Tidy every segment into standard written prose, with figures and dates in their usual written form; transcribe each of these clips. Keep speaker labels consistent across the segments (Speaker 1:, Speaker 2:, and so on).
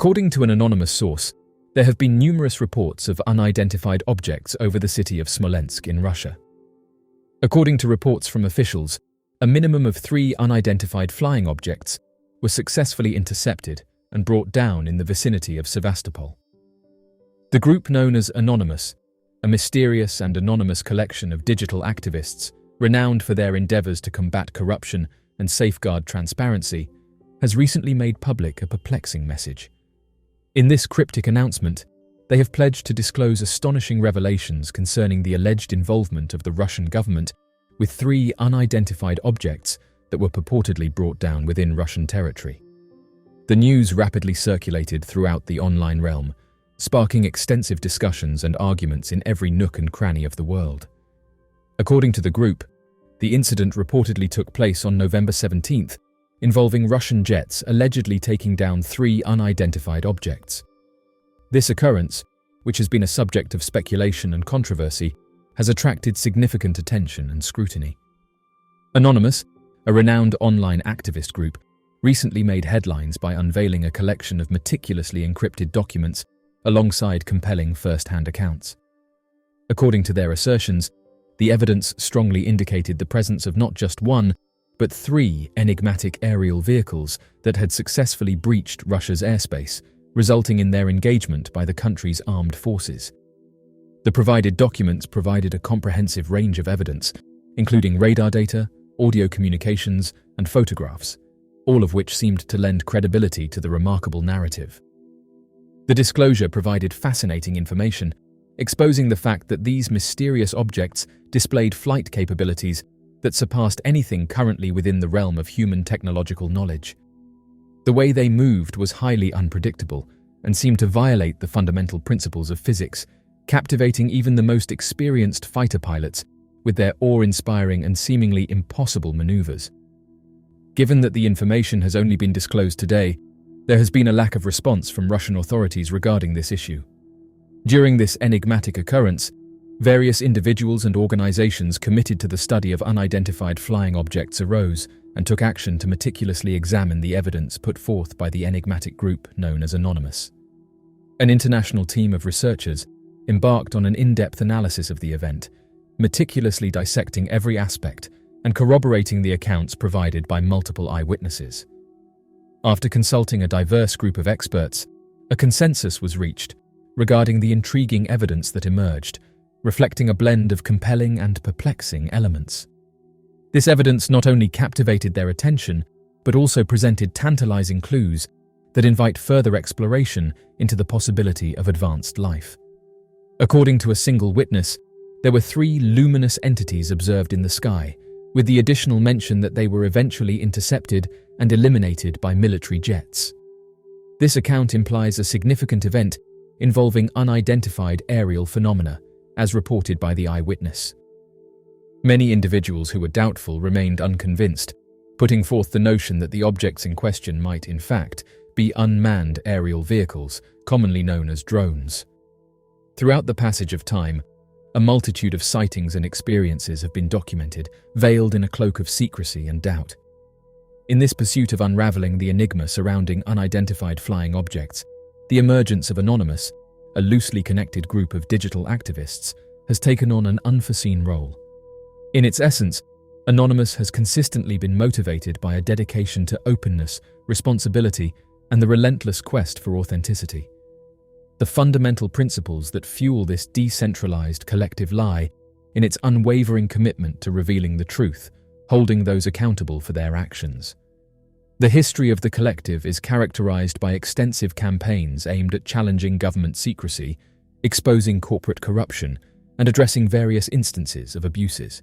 Speaker 1: According to an anonymous source, there have been numerous reports of unidentified objects over the city of Smolensk in Russia. According to reports from officials, a minimum of 3 unidentified flying objects were successfully intercepted and brought down in the vicinity of Sevastopol. The group known as Anonymous, a mysterious and anonymous collection of digital activists renowned for their endeavors to combat corruption and safeguard transparency, has recently made public a perplexing message. In this cryptic announcement, they have pledged to disclose astonishing revelations concerning the alleged involvement of the Russian government with 3 unidentified objects that were purportedly brought down within Russian territory. The news rapidly circulated throughout the online realm, sparking extensive discussions and arguments in every nook and cranny of the world. According to the group, the incident reportedly took place on November 17th, involving Russian jets allegedly taking down 3 unidentified objects. This occurrence, which has been a subject of speculation and controversy, has attracted significant attention and scrutiny. Anonymous, a renowned online activist group, recently made headlines by unveiling a collection of meticulously encrypted documents alongside compelling first-hand accounts. According to their assertions, the evidence strongly indicated the presence of not just 1, but 3 enigmatic aerial vehicles that had successfully breached Russia's airspace, resulting in their engagement by the country's armed forces. The provided documents provided a comprehensive range of evidence, including radar data, audio communications, and photographs, all of which seemed to lend credibility to the remarkable narrative. The disclosure provided fascinating information, exposing the fact that these mysterious objects displayed flight capabilities that surpassed anything currently within the realm of human technological knowledge. The way they moved was highly unpredictable and seemed to violate the fundamental principles of physics, captivating even the most experienced fighter pilots with their awe-inspiring and seemingly impossible maneuvers. Given that the information has only been disclosed today, there has been a lack of response from Russian authorities regarding this issue. During this enigmatic occurrence, various individuals and organizations committed to the study of unidentified flying objects arose and took action to meticulously examine the evidence put forth by the enigmatic group known as Anonymous. An international team of researchers embarked on an in-depth analysis of the event, meticulously dissecting every aspect and corroborating the accounts provided by multiple eyewitnesses. After consulting a diverse group of experts, a consensus was reached regarding the intriguing evidence that emerged, reflecting a blend of compelling and perplexing elements. This evidence not only captivated their attention, but also presented tantalizing clues that invite further exploration into the possibility of advanced life. According to a single witness, there were 3 luminous entities observed in the sky, with the additional mention that they were eventually intercepted and eliminated by military jets. This account implies a significant event involving unidentified aerial phenomena, as reported by the eyewitness. Many individuals who were doubtful remained unconvinced, putting forth the notion that the objects in question might, in fact, be unmanned aerial vehicles, commonly known as drones. Throughout the passage of time, a multitude of sightings and experiences have been documented, veiled in a cloak of secrecy and doubt. In this pursuit of unraveling the enigma surrounding unidentified flying objects, the emergence of Anonymous, a loosely connected group of digital activists, has taken on an unforeseen role. In its essence, Anonymous has consistently been motivated by a dedication to openness, responsibility, and the relentless quest for authenticity. The fundamental principles that fuel this decentralized collective lie in its unwavering commitment to revealing the truth, holding those accountable for their actions. The history of the collective is characterized by extensive campaigns aimed at challenging government secrecy, exposing corporate corruption, and addressing various instances of abuses.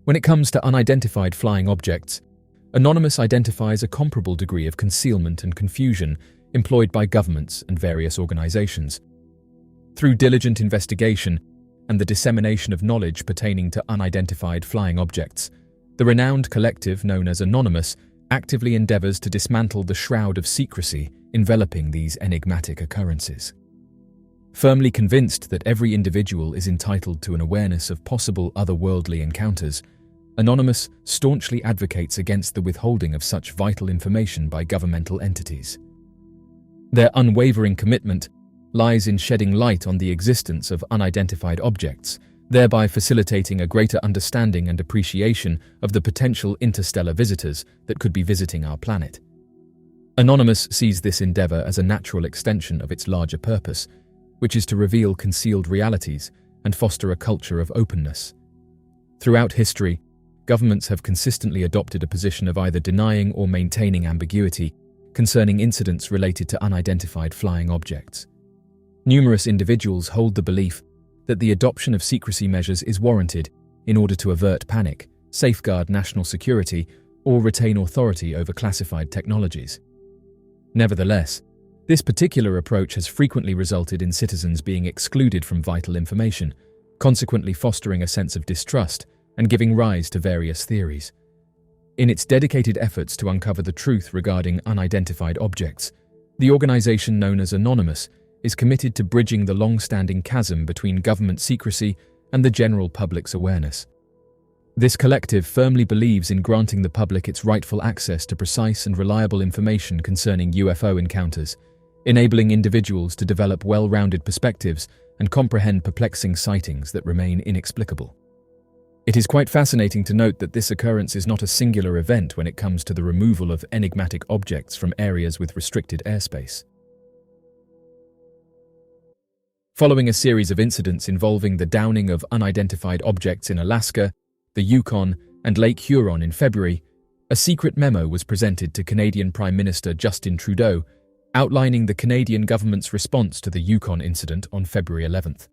Speaker 1: When it comes to unidentified flying objects, Anonymous identifies a comparable degree of concealment and confusion employed by governments and various organizations. Through diligent investigation and the dissemination of knowledge pertaining to unidentified flying objects, the renowned collective known as Anonymous actively endeavors to dismantle the shroud of secrecy enveloping these enigmatic occurrences. Firmly convinced that every individual is entitled to an awareness of possible otherworldly encounters, Anonymous staunchly advocates against the withholding of such vital information by governmental entities. Their unwavering commitment lies in shedding light on the existence of unidentified objects, thereby facilitating a greater understanding and appreciation of the potential interstellar visitors that could be visiting our planet. Anonymous sees this endeavor as a natural extension of its larger purpose, which is to reveal concealed realities and foster a culture of openness. Throughout history, governments have consistently adopted a position of either denying or maintaining ambiguity concerning incidents related to unidentified flying objects. Numerous individuals hold the belief that the adoption of secrecy measures is warranted in order to avert panic, safeguard national security, or retain authority over classified technologies. Nevertheless, this particular approach has frequently resulted in citizens being excluded from vital information, consequently fostering a sense of distrust and giving rise to various theories. In its dedicated efforts to uncover the truth regarding unidentified objects, the organization known as Anonymous is committed to bridging the long-standing chasm between government secrecy and the general public's awareness. This collective firmly believes in granting the public its rightful access to precise and reliable information concerning UFO encounters, enabling individuals to develop well-rounded perspectives and comprehend perplexing sightings that remain inexplicable. It is quite fascinating to note that this occurrence is not a singular event when it comes to the removal of enigmatic objects from areas with restricted airspace. Following a series of incidents involving the downing of unidentified objects in Alaska, the Yukon, and Lake Huron in February, a secret memo was presented to Canadian Prime Minister Justin Trudeau, outlining the Canadian government's response to the Yukon incident on February 11th.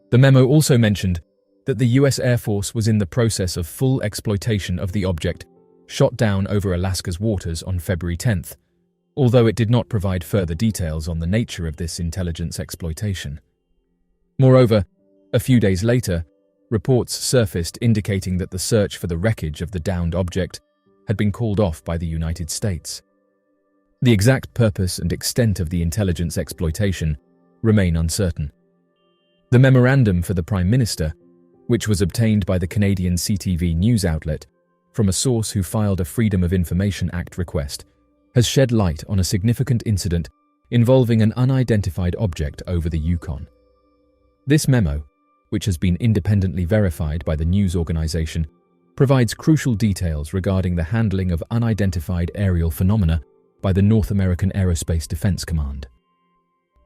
Speaker 1: The memo also mentioned that the US Air Force was in the process of full exploitation of the object shot down over Alaska's waters on February 10th, although it did not provide further details on the nature of this intelligence exploitation. Moreover, a few days later, reports surfaced indicating that the search for the wreckage of the downed object had been called off by the United States. The exact purpose and extent of the intelligence exploitation remain uncertain. The memorandum for the Prime Minister, which was obtained by the Canadian CTV news outlet from a source who filed a Freedom of Information Act request, has shed light on a significant incident involving an unidentified object over the Yukon. This memo, which has been independently verified by the news organization, provides crucial details regarding the handling of unidentified aerial phenomena by the North American Aerospace Defense Command.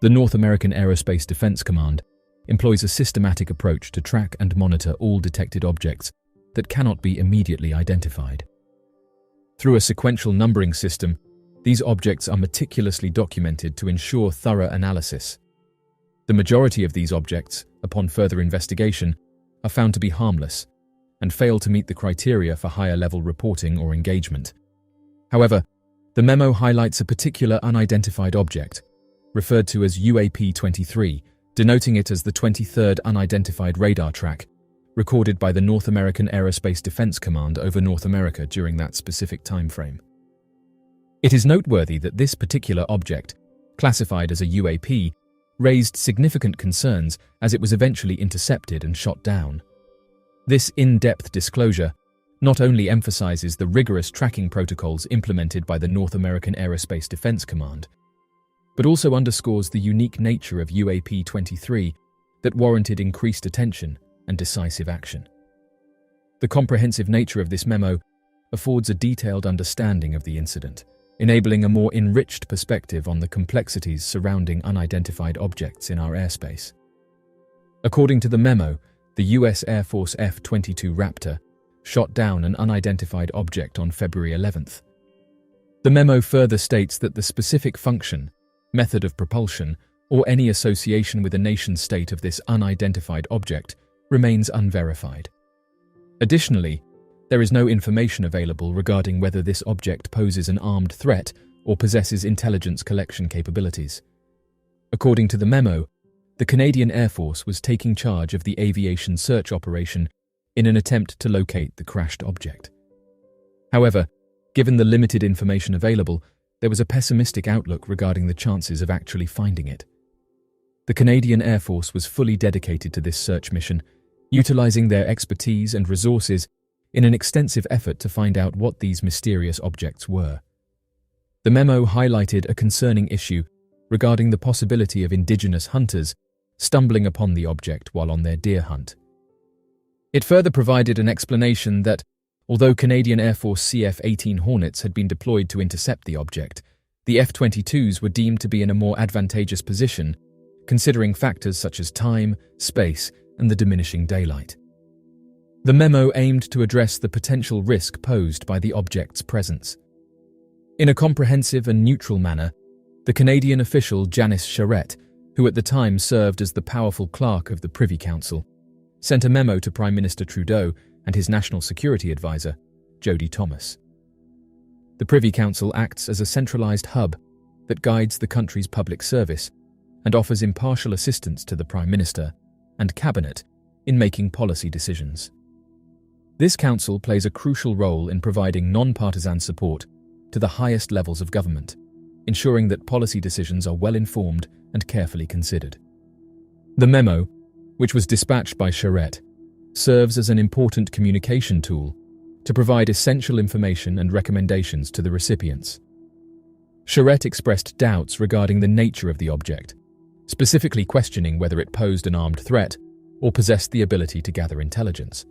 Speaker 1: The North American Aerospace Defense Command employs a systematic approach to track and monitor all detected objects that cannot be immediately identified. Through a sequential numbering system, these objects are meticulously documented to ensure thorough analysis. The majority of these objects, upon further investigation, are found to be harmless and fail to meet the criteria for higher-level reporting or engagement. However, the memo highlights a particular unidentified object, referred to as UAP-23, denoting it as the 23rd unidentified radar track, recorded by the North American Aerospace Defense Command over North America during that specific time frame. It is noteworthy that this particular object, classified as a UAP, raised significant concerns as it was eventually intercepted and shot down. This in-depth disclosure not only emphasizes the rigorous tracking protocols implemented by the North American Aerospace Defense Command, but also underscores the unique nature of UAP-23 that warranted increased attention and decisive action. The comprehensive nature of this memo affords a detailed understanding of the incident, enabling a more enriched perspective on the complexities surrounding unidentified objects in our airspace. According to the memo, the US Air Force F-22 Raptor shot down an unidentified object on February 11th. The memo further states that the specific function, method of propulsion, or any association with a nation-state of this unidentified object remains unverified. Additionally, there is no information available regarding whether this object poses an armed threat or possesses intelligence collection capabilities. According to the memo, the Canadian Air Force was taking charge of the aviation search operation in an attempt to locate the crashed object. However, given the limited information available, there was a pessimistic outlook regarding the chances of actually finding it. The Canadian Air Force was fully dedicated to this search mission, utilizing their expertise and resources in an extensive effort to find out what these mysterious objects were. The memo highlighted a concerning issue regarding the possibility of indigenous hunters stumbling upon the object while on their deer hunt. It further provided an explanation that, although Canadian Air Force CF-18 Hornets had been deployed to intercept the object, the F-22s were deemed to be in a more advantageous position, considering factors such as time, space, and the diminishing daylight. The memo aimed to address the potential risk posed by the object's presence. In a comprehensive and neutral manner, the Canadian official Janice Charette, who at the time served as the powerful clerk of the Privy Council, sent a memo to Prime Minister Trudeau and his National Security Advisor, Jody Thomas. The Privy Council acts as a centralised hub that guides the country's public service and offers impartial assistance to the Prime Minister and Cabinet in making policy decisions. This council plays a crucial role in providing non-partisan support to the highest levels of government, ensuring that policy decisions are well-informed and carefully considered. The memo, which was dispatched by Charette, serves as an important communication tool to provide essential information and recommendations to the recipients. Charette expressed doubts regarding the nature of the object, specifically questioning whether it posed an armed threat or possessed the ability to gather intelligence.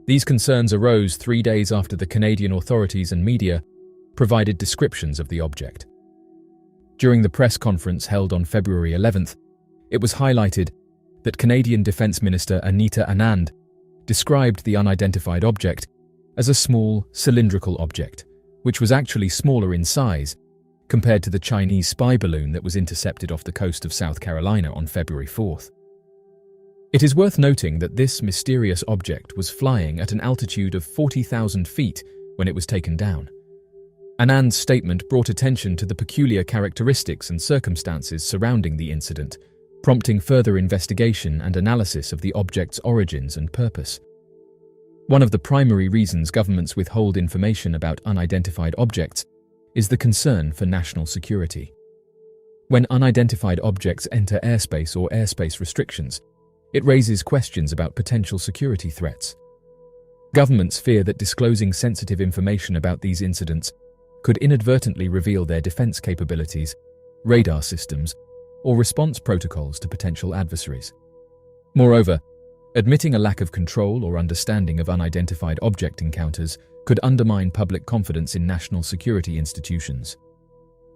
Speaker 1: These concerns arose 3 days after the Canadian authorities and media provided descriptions of the object. During the press conference held on February 11th, it was highlighted that Canadian Defence Minister Anita Anand described the unidentified object as a small, cylindrical object, which was actually smaller in size compared to the Chinese spy balloon that was intercepted off the coast of South Carolina on February 4th. It is worth noting that this mysterious object was flying at an altitude of 40,000 feet when it was taken down. Anand's statement brought attention to the peculiar characteristics and circumstances surrounding the incident, prompting further investigation and analysis of the object's origins and purpose. One of the primary reasons governments withhold information about unidentified objects is the concern for national security. When unidentified objects enter airspace or airspace restrictions, it raises questions about potential security threats. Governments fear that disclosing sensitive information about these incidents could inadvertently reveal their defense capabilities, radar systems, or response protocols to potential adversaries. Moreover, admitting a lack of control or understanding of unidentified object encounters could undermine public confidence in national security institutions.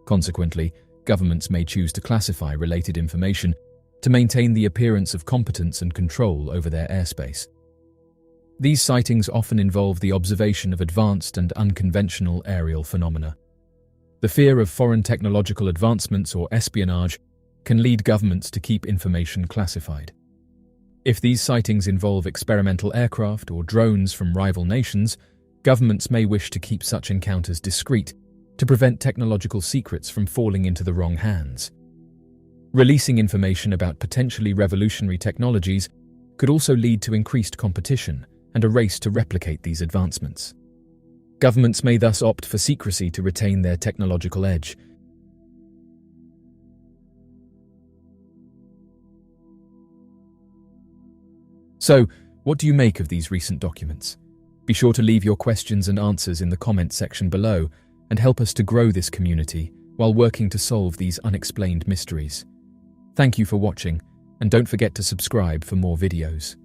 Speaker 1: Consequently, governments may choose to classify related information to maintain the appearance of competence and control over their airspace. These sightings often involve the observation of advanced and unconventional aerial phenomena. The fear of foreign technological advancements or espionage can lead governments to keep information classified. If these sightings involve experimental aircraft or drones from rival nations, governments may wish to keep such encounters discreet to prevent technological secrets from falling into the wrong hands. Releasing information about potentially revolutionary technologies could also lead to increased competition and a race to replicate these advancements. Governments may thus opt for secrecy to retain their technological edge. So, what do you make of these recent documents? Be sure to leave your questions and answers in the comment section below and help us to grow this community while working to solve these unexplained mysteries. Thank you for watching, and don't forget to subscribe for more videos.